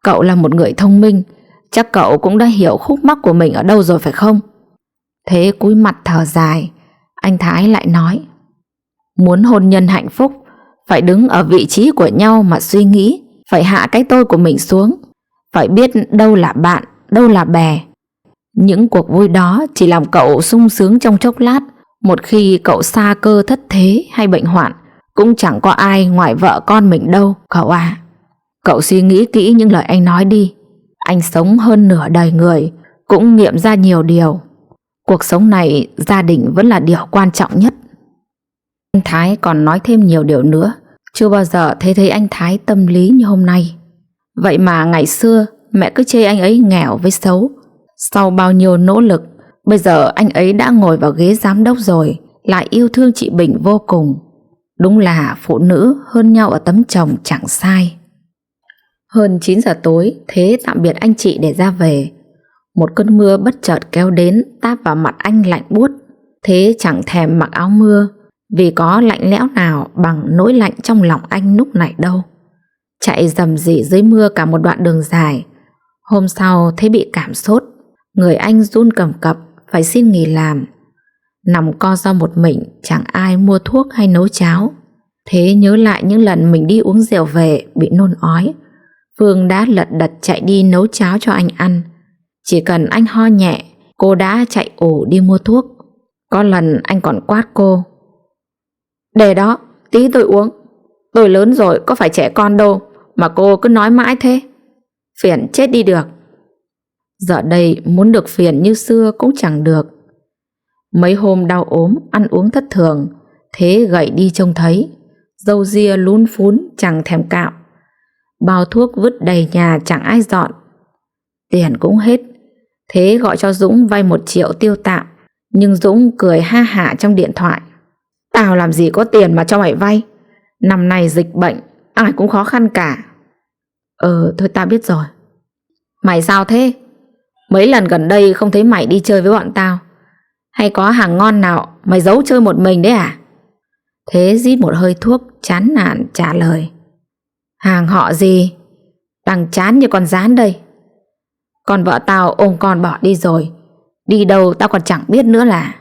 Cậu là một người thông minh, chắc cậu cũng đã hiểu khúc mắc của mình ở đâu rồi phải không? Thế cúi mặt thở dài. Anh Thái lại nói: muốn hôn nhân hạnh phúc, phải đứng ở vị trí của nhau mà suy nghĩ, phải hạ cái tôi của mình xuống, phải biết đâu là bạn, đâu là bè. Những cuộc vui đó chỉ làm cậu sung sướng trong chốc lát. Một khi cậu sa cơ thất thế hay bệnh hoạn, cũng chẳng có ai ngoài vợ con mình đâu cậu à. Cậu suy nghĩ kỹ những lời anh nói đi. Anh sống hơn nửa đời người, cũng nghiệm ra nhiều điều. Cuộc sống này gia đình vẫn là điều quan trọng nhất. Anh Thái còn nói thêm nhiều điều nữa. Chưa bao giờ thấy anh Thái tâm lý như hôm nay. Vậy mà ngày xưa mẹ cứ chê anh ấy nghèo với xấu. Sau bao nhiêu nỗ lực, bây giờ anh ấy đã ngồi vào ghế giám đốc rồi, lại yêu thương chị Bình vô cùng. Đúng là phụ nữ hơn nhau ở tấm chồng chẳng sai. Hơn 9 giờ tối, Thế tạm biệt anh chị để ra về. Một cơn mưa bất chợt kéo đến, táp vào mặt anh lạnh buốt. Thế chẳng thèm mặc áo mưa, vì có lạnh lẽo nào bằng nỗi lạnh trong lòng anh lúc này đâu. Chạy rầm rì dưới mưa cả một đoạn đường dài. Hôm sau thấy bị cảm sốt, người anh run cầm cập, phải xin nghỉ làm. Nằm co ro một mình, chẳng ai mua thuốc hay nấu cháo. Thế nhớ lại những lần mình đi uống rượu về bị nôn ói, Phương đã lật đật chạy đi nấu cháo cho anh ăn. Chỉ cần anh ho nhẹ, cô đã chạy ổ đi mua thuốc. Có lần anh còn quát cô: "Để đó, tí tôi uống. Tôi lớn rồi, có phải trẻ con đâu mà cô cứ nói mãi thế. Phiền chết đi được." Giờ đây muốn được phiền như xưa cũng chẳng được. Mấy hôm đau ốm, ăn uống thất thường, Thế gầy đi trông thấy, râu ria lún phún chẳng thèm cạo. Bao thuốc vứt đầy nhà chẳng ai dọn. Tiền cũng hết, Thế gọi cho Dũng vay 1 triệu tiêu tạm. Nhưng Dũng cười ha hả trong điện thoại: "Tao làm gì có tiền mà cho mày vay. Năm nay dịch bệnh, ai cũng khó khăn cả." Thôi tao biết rồi. Mày sao thế? Mấy lần gần đây không thấy mày đi chơi với bọn tao. Hay có hàng ngon nào mày giấu chơi một mình đấy à? Thế rít một hơi thuốc, chán nản trả lời: "Hàng họ gì? Đang chán như con gián đây. Con vợ tao ôm con bỏ đi rồi, đi đâu tao còn chẳng biết nữa là."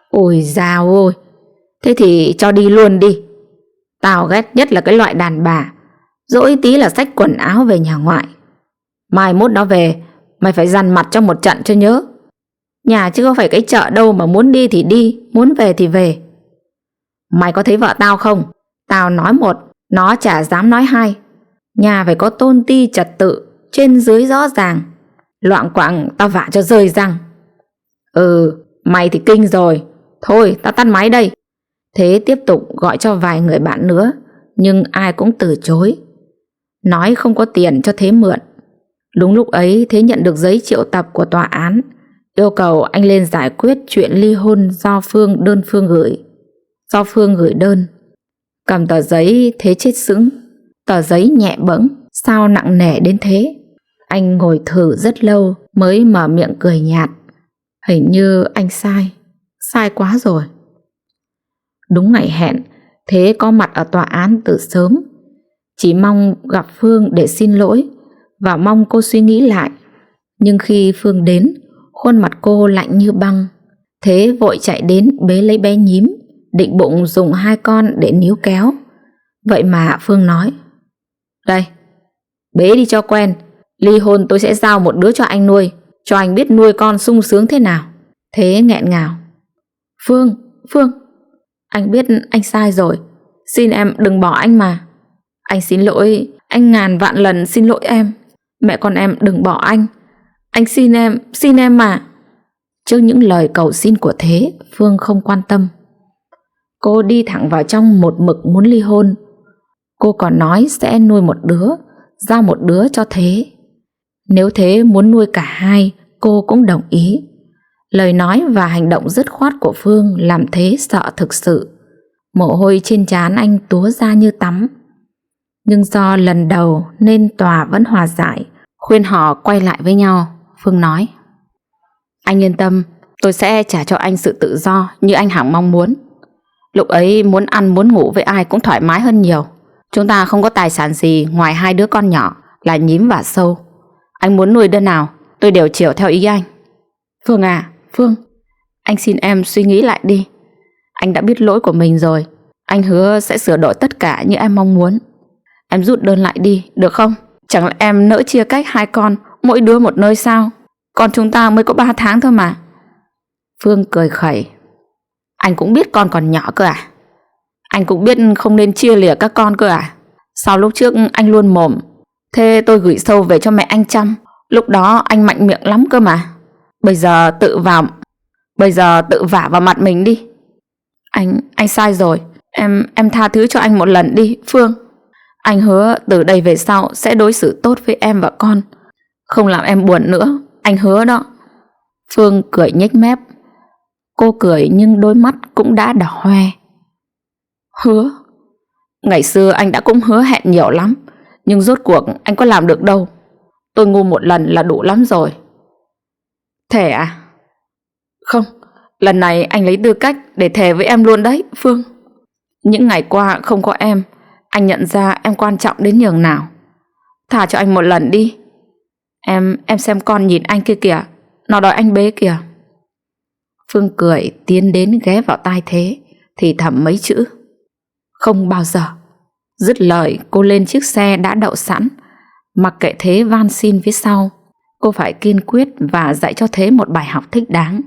"Ôi dào ôi, thế thì cho đi luôn đi. Tao ghét nhất là cái loại đàn bà dỗi tí là xách quần áo về nhà ngoại. Mai mốt nó về, mày phải dằn mặt cho một trận cho nhớ. Nhà chứ có phải cái chợ đâu mà muốn đi thì đi, muốn về thì về. Mày có thấy vợ tao không? Tao nói một, nó chả dám nói hai. Nhà phải có tôn ti trật tự, trên dưới rõ ràng. Loạng quạng tao vả cho rơi răng." Mày thì kinh rồi. Thôi tao tắt máy đây." Thế tiếp tục gọi cho vài người bạn nữa, nhưng ai cũng từ chối, nói không có tiền cho Thế mượn. Đúng lúc ấy Thế nhận được giấy triệu tập của tòa án, yêu cầu anh lên giải quyết chuyện ly hôn do Phương gửi đơn. Cầm tờ giấy Thế chết sững. Tờ giấy nhẹ bẫng, sao nặng nề đến thế? Anh ngồi thử rất lâu mới mở miệng cười nhạt: "Hình như anh sai quá rồi." Đúng ngày hẹn, Thế có mặt ở tòa án từ sớm, chỉ mong gặp Phương để xin lỗi và mong cô suy nghĩ lại. Nhưng khi Phương đến, khuôn mặt cô lạnh như băng. Thế vội chạy đến bế lấy bé nhím, định bụng dùng 2 con để níu kéo. Vậy mà Phương nói: "Đây, bế đi cho quen. Ly hôn tôi sẽ giao một đứa cho anh nuôi, cho anh biết nuôi con sung sướng thế nào." Thế nghẹn ngào: Phương, anh biết anh sai rồi. Xin em đừng bỏ anh mà. Anh xin lỗi, anh ngàn vạn lần xin lỗi em. Mẹ con em đừng bỏ anh. Anh xin em mà." Trước những lời cầu xin của Thế, Phương không quan tâm. Cô đi thẳng vào trong một mực muốn ly hôn. Cô còn nói sẽ nuôi một đứa, giao một đứa cho Thế. Nếu Thế muốn nuôi cả hai, cô cũng đồng ý. Lời nói và hành động dứt khoát của Phương làm Thế sợ thực sự. Mồ hôi trên trán anh túa ra như tắm. Nhưng do lần đầu nên tòa vẫn hòa giải, khuyên họ quay lại với nhau. Phương nói: "Anh yên tâm, tôi sẽ trả cho anh sự tự do như anh hằng mong muốn. Lúc ấy muốn ăn muốn ngủ với ai cũng thoải mái hơn nhiều. Chúng ta không có tài sản gì ngoài 2 đứa con nhỏ là Nhím và Sâu. Anh muốn nuôi đứa nào tôi đều chiều theo ý anh." "Phương à, Phương, anh xin em suy nghĩ lại đi. Anh đã biết lỗi của mình rồi. Anh hứa sẽ sửa đổi tất cả như em mong muốn. Em rút đơn lại đi, được không? Chẳng lẽ em nỡ chia cách 2 con, mỗi đứa một nơi sao? Con chúng ta mới có 3 tháng thôi mà." Phương cười khẩy: "Anh cũng biết con còn nhỏ cơ à? Anh cũng biết không nên chia lìa các con cơ à? Sao lúc trước anh luôn mồm, thế tôi gửi Sâu về cho mẹ anh chăm. Lúc đó anh mạnh miệng lắm cơ mà. Bây giờ tự vả vào mặt mình đi. Anh sai rồi. Em tha thứ cho anh một lần đi, Phương. Anh hứa từ đây về sau sẽ đối xử tốt với em và con, không làm em buồn nữa. Anh hứa đó." Phương cười nhếch mép. Cô cười nhưng đôi mắt cũng đã đỏ hoe. "Hứa? Ngày xưa anh đã cũng hứa hẹn nhiều lắm, nhưng rốt cuộc anh có làm được đâu. Tôi ngu một lần là đủ lắm rồi." "Thể à?" "Không, Lần này anh lấy tư cách để thề với em luôn đấy, Phương. Những ngày qua không có em, anh nhận ra em quan trọng đến nhường nào. Thả cho anh một lần đi. Em xem con nhìn anh kia kìa, nó đòi anh bế kìa. Phương cười tiến đến ghé vào tai Thế, thì thầm mấy chữ: không bao giờ. Dứt lời cô lên chiếc xe đã đậu sẵn. Mặc kệ Thế van xin phía sau, cô phải kiên quyết và dạy cho Thế một bài học thích đáng.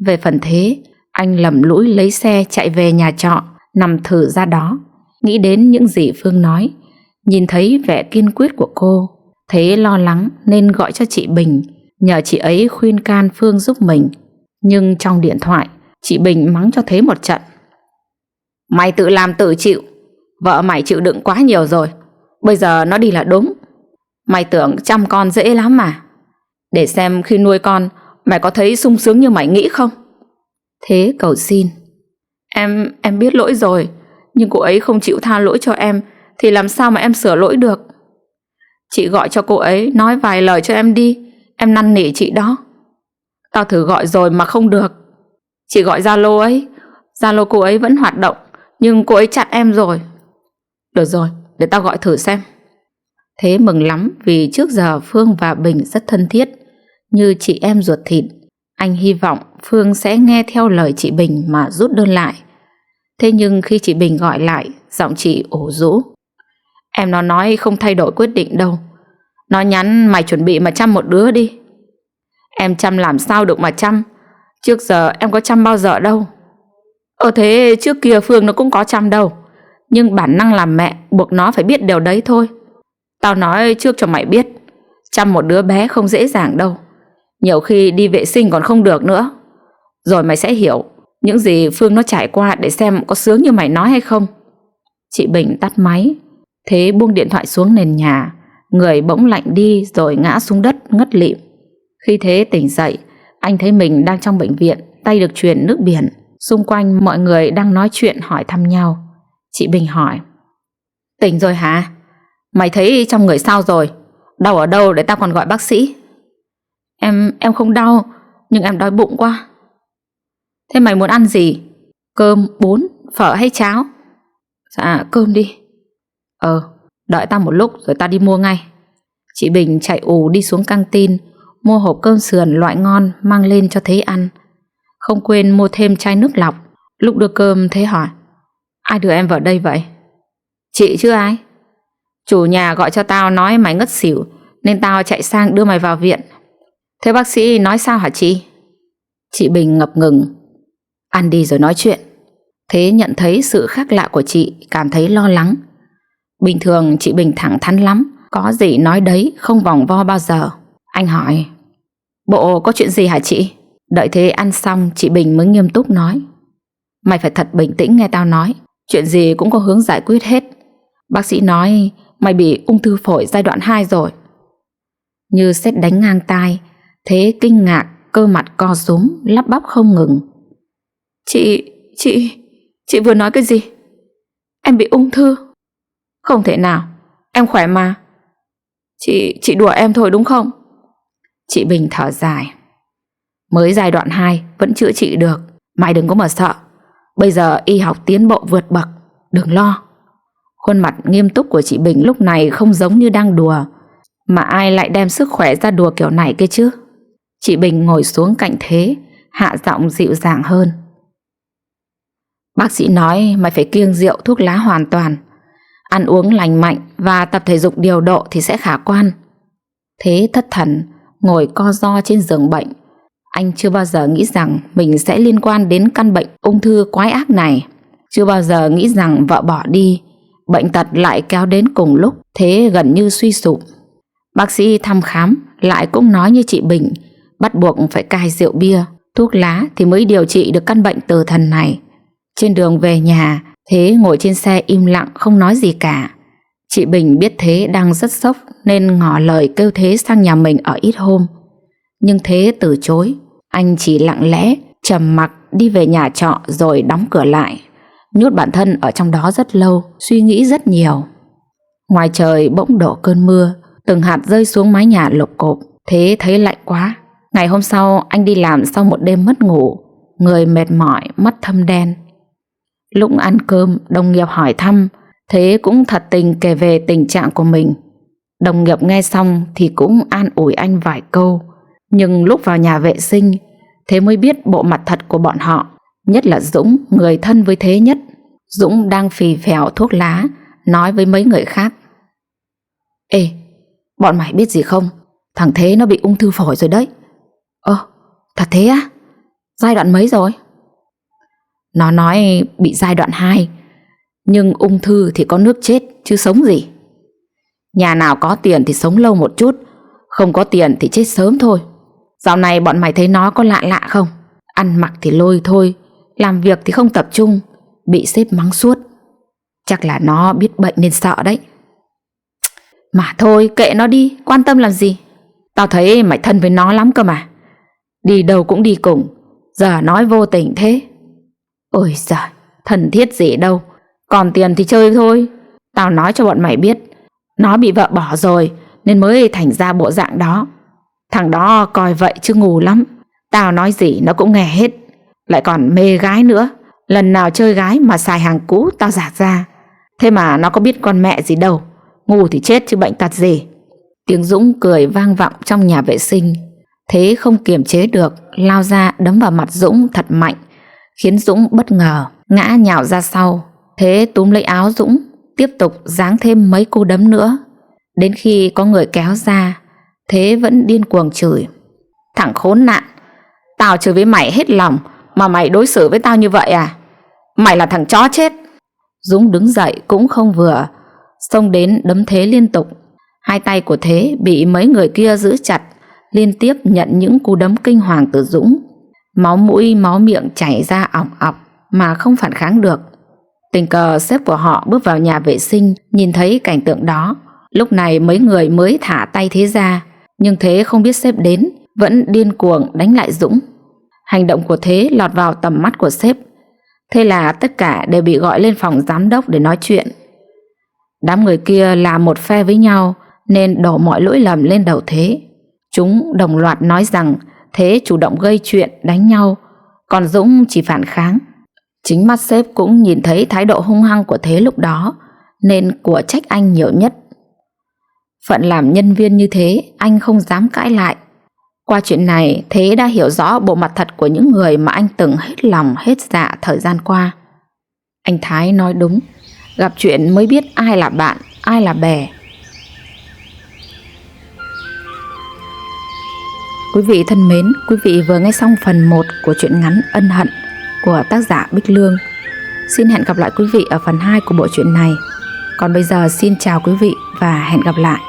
Về phần Thế, anh lầm lũi lấy xe chạy về nhà trọ, nằm thử ra đó, nghĩ đến những gì Phương nói. Nhìn thấy vẻ kiên quyết của cô, Thế lo lắng nên gọi cho chị Bình, nhờ chị ấy khuyên can Phương giúp mình. Nhưng trong điện thoại, chị Bình mắng cho Thế một trận. Mày tự làm tự chịu, vợ mày chịu đựng quá nhiều rồi, bây giờ nó đi là đúng. Mày tưởng chăm con dễ lắm mà. Để xem khi nuôi con mày có thấy sung sướng như mày nghĩ không. Thế cầu xin: Em biết lỗi rồi, nhưng cô ấy không chịu tha lỗi cho em thì làm sao mà em sửa lỗi được. Chị gọi cho cô ấy nói vài lời cho em đi, em năn nỉ chị đó. Tao thử gọi rồi mà không được. Chị gọi Zalo ấy, Zalo cô ấy vẫn hoạt động, nhưng cô ấy chặn em rồi. Được rồi, để tao gọi thử xem. Thế mừng lắm vì trước giờ Phương và Bình rất thân thiết, như chị em ruột thịt. Anh hy vọng Phương sẽ nghe theo lời chị Bình mà rút đơn lại. Thế nhưng khi chị Bình gọi lại, giọng chị ủ rũ: Em nó nói không thay đổi quyết định đâu. Nó nhắn mày chuẩn bị mà chăm một đứa đi. Em chăm làm sao được mà chăm, trước giờ em có chăm bao giờ đâu. Thế trước kia Phương nó cũng có chăm đâu, nhưng bản năng làm mẹ buộc nó phải biết điều đấy thôi. Tao nói trước cho mày biết, chăm một đứa bé không dễ dàng đâu. Nhiều khi đi vệ sinh còn không được nữa. Rồi mày sẽ hiểu những gì Phương nó trải qua để xem có sướng như mày nói hay không. Chị Bình tắt máy. Thế buông điện thoại xuống nền nhà, người bỗng lạnh đi rồi ngã xuống đất ngất lịm. Khi Thế tỉnh dậy, anh thấy mình đang trong bệnh viện, tay được truyền nước biển. Xung quanh mọi người đang nói chuyện hỏi thăm nhau. Chị Bình hỏi: Tỉnh rồi hả? Mày thấy trong người sao rồi? Đau ở đâu để tao còn gọi bác sĩ? Em không đau, nhưng em đói bụng quá. Thế mày muốn ăn gì? Cơm, bún, phở hay cháo? Dạ cơm đi. Đợi tao một lúc rồi tao đi mua ngay. Chị Bình chạy ù đi xuống căng tin, mua hộp cơm sườn loại ngon mang lên cho Thế ăn. Không quên mua thêm chai nước lọc. Lúc đưa cơm Thế hỏi: Ai đưa em vào đây vậy? Chị chứ ai. Chủ nhà gọi cho tao nói mày ngất xỉu, nên tao chạy sang đưa mày vào viện. Thế bác sĩ nói sao hả chị? Chị Bình ngập ngừng: Ăn đi rồi nói chuyện. Thế nhận thấy sự khác lạ của chị, cảm thấy lo lắng. Bình thường chị Bình thẳng thắn lắm, có gì nói đấy, không vòng vo bao giờ. Anh hỏi: Bộ có chuyện gì hả chị? Đợi Thế ăn xong, chị Bình mới nghiêm túc nói: Mày phải thật bình tĩnh nghe tao nói, chuyện gì cũng có hướng giải quyết hết. Bác sĩ nói mày bị ung thư phổi giai đoạn 2 rồi. Như sét đánh ngang tai, Thế kinh ngạc, cơ mặt co rúm, lắp bắp không ngừng: Chị vừa nói cái gì? Em bị ung thư? Không thể nào, em khỏe mà. Chị đùa em thôi đúng không? Chị Bình thở dài: Mới giai đoạn 2 vẫn chữa trị được, mày đừng có mà sợ. Bây giờ y học tiến bộ vượt bậc, đừng lo. Khuôn mặt nghiêm túc của chị Bình lúc này không giống như đang đùa, mà ai lại đem sức khỏe ra đùa kiểu này kia chứ. Chị Bình ngồi xuống cạnh Thế, hạ giọng dịu dàng hơn: Bác sĩ nói mày phải kiêng rượu thuốc lá hoàn toàn, ăn uống lành mạnh và tập thể dục điều độ thì sẽ khả quan. Thế thất thần ngồi co ro trên giường bệnh. Anh chưa bao giờ nghĩ rằng mình sẽ liên quan đến căn bệnh ung thư quái ác này. Chưa bao giờ nghĩ rằng vợ bỏ đi, bệnh tật lại kéo đến cùng lúc. Thế gần như suy sụp. Bác sĩ thăm khám lại cũng nói như chị Bình, bắt buộc phải cai rượu bia, thuốc lá thì mới điều trị được căn bệnh tử thần này. Trên đường về nhà, Thế ngồi trên xe im lặng không nói gì cả. Chị Bình biết Thế đang rất sốc nên ngỏ lời kêu Thế sang nhà mình ở ít hôm. Nhưng Thế từ chối. Anh chỉ lặng lẽ trầm mặc đi về nhà trọ rồi đóng cửa lại, nhốt bản thân ở trong đó rất lâu, suy nghĩ rất nhiều. Ngoài trời bỗng đổ cơn mưa, từng hạt rơi xuống mái nhà lộp cộp. Thế thấy lạnh quá. Ngày hôm sau anh đi làm sau một đêm mất ngủ, người mệt mỏi, mắt thâm đen. Lúc ăn cơm, đồng nghiệp hỏi thăm, Thế cũng thật tình kể về tình trạng của mình. Đồng nghiệp nghe xong thì cũng an ủi anh vài câu, nhưng lúc vào nhà vệ sinh, Thế mới biết bộ mặt thật của bọn họ, nhất là Dũng, người thân với Thế nhất. Dũng đang phì phèo thuốc lá, nói với mấy người khác: Ê, bọn mày biết gì không? Thằng Thế nó bị ung thư phổi rồi đấy. Thật thế á? Giai đoạn mấy rồi? Nó nói bị giai đoạn 2, nhưng ung thư thì có nước chết chứ sống gì. Nhà nào có tiền thì sống lâu một chút, không có tiền thì chết sớm thôi. Dạo này bọn mày thấy nó có lạ lạ không? Ăn mặc thì lôi thôi, làm việc thì không tập trung, bị sếp mắng suốt. Chắc là nó biết bệnh nên sợ đấy. Mà thôi kệ nó đi, quan tâm làm gì. Tao thấy mày thân với nó lắm cơ mà, đi đâu cũng đi cùng, giờ nói vô tình thế. Ôi giời, thân thiết gì đâu, còn tiền thì chơi thôi. Tao nói cho bọn mày biết, nó bị vợ bỏ rồi nên mới thành ra bộ dạng đó. Thằng đó coi vậy chứ ngu lắm, tao nói gì nó cũng nghe hết. Lại còn mê gái nữa, lần nào chơi gái mà xài hàng cũ tao giạt ra. Thế mà nó có biết con mẹ gì đâu, ngu thì chết chứ bệnh tật gì. Tiếng Dũng cười vang vọng trong nhà vệ sinh. Thế không kiềm chế được, lao ra đấm vào mặt Dũng thật mạnh, khiến Dũng bất ngờ ngã nhào ra sau. Thế túm lấy áo Dũng, tiếp tục giáng thêm mấy cú đấm nữa. Đến khi có người kéo ra, Thế vẫn điên cuồng chửi: Thằng khốn nạn, tao chơi với mày hết lòng mà mày đối xử với tao như vậy à? Mày là thằng chó chết. Dũng đứng dậy cũng không vừa, xông đến đấm Thế liên tục. Hai tay của Thế bị mấy người kia giữ chặt, liên tiếp nhận những cú đấm kinh hoàng từ Dũng. Máu mũi máu miệng chảy ra ỏng ọc mà không phản kháng được. Tình cờ sếp của họ bước vào nhà vệ sinh, nhìn thấy cảnh tượng đó. Lúc này mấy người mới thả tay Thế ra, nhưng Thế không biết sếp đến, vẫn điên cuồng đánh lại Dũng. Hành động của Thế lọt vào tầm mắt của sếp, thế là tất cả đều bị gọi lên phòng giám đốc để nói chuyện. Đám người kia là một phe với nhau nên đổ mọi lỗi lầm lên đầu Thế. Chúng đồng loạt nói rằng Thế chủ động gây chuyện đánh nhau, còn Dũng chỉ phản kháng. Chính mắt sếp cũng nhìn thấy thái độ hung hăng của Thế lúc đó, nên của trách anh nhiều nhất. Phận làm nhân viên như thế, anh không dám cãi lại. Qua chuyện này, Thế đã hiểu rõ bộ mặt thật của những người mà anh từng hết lòng hết dạ thời gian qua. Anh Thái nói đúng, gặp chuyện mới biết ai là bạn, ai là bè. Quý vị thân mến, quý vị vừa nghe xong phần 1 của truyện ngắn Ân Hận của tác giả Bích Lương. Xin hẹn gặp lại quý vị ở phần 2 của bộ truyện này. Còn bây giờ xin chào quý vị và hẹn gặp lại.